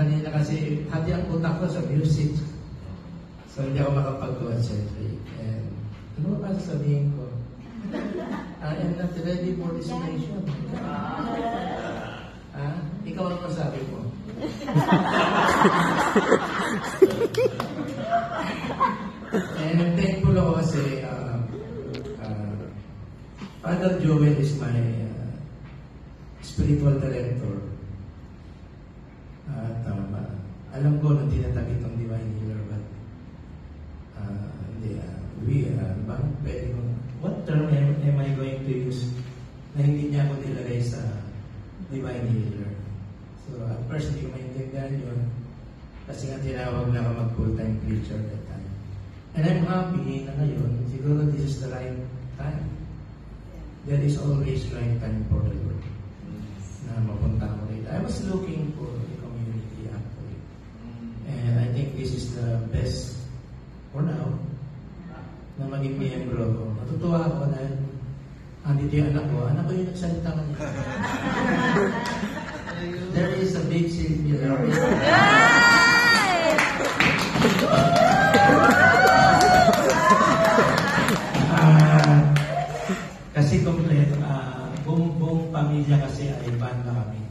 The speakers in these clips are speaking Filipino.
kanina kasi hati ang utak ko sa music. So hindi ako makapag-concentrate. And ano ba sasabihin ko? I am not ready for this nation. Ikaw ang masabi mo. And thankful ako kasi Father Joel is my spiritual director. At alam ko na tinatagit ng Divine Healer, but pwede kong, what term am I going to use na hindi niya ako nilagay sa Divine Healer? So at first hindi ko maintindihan yun kasi nga tinawag na ako mag full-time preacher that time. And I'm happy na ngayon, siguro this is the right time. There is always right time for the Lord na mapunta ko rito. I was looking for a community actually. And I think this is the best for now na maging miyembro ko. Natutuwa ako dahil andito yung anak ko yung nagsalita ko niya. There is a big Sylvia. Kasi kompleto, buong pamilya kasi ay banda kami.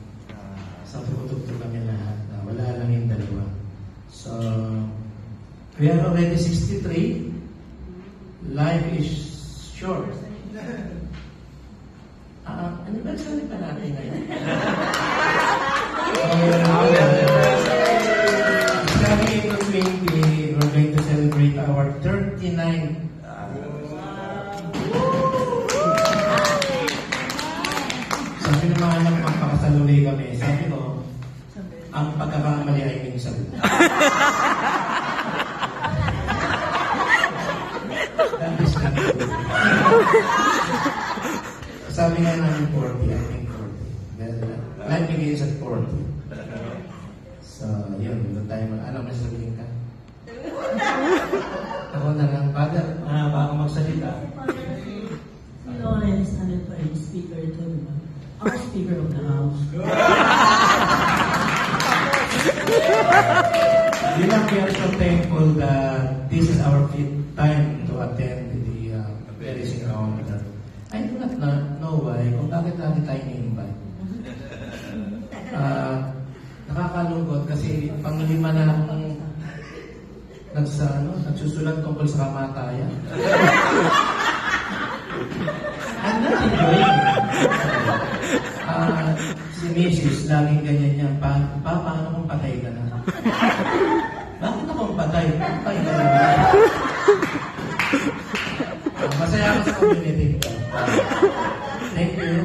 Sa tumutugtog kami lahat. Wala lang yung dalawa. So, we are already 63. Life is short. Ano ba salita natin ngayon? Starting April 20, we're going to celebrate our 39th. Sabi ng mga anak, magpakasaluloy kami. Sabi ko, ang pagkakamali ay minsan. That is not good. Sabi nga namin 40, I think 40. Life begins at 40. So, yun, doon tayo alam na sabihin ka. Ako na lang, Father, bago magsalita. You know, I understand pa yung speaker ito, di ba? Our speaker of the house. We are so thankful that this is our fifth time to attend the Blessing Round. I do not know why, kung bakit natin tayo ni-invite. Nakakalungkot kasi panglima na akong nagsusulat tungkol sa kamatayan. I'm not enjoying it. Si Mrs. laging ganyan niya, paano kung patay ka na? Bakit akong patay? Patay ka na. Masaya ako sa community. Thank you.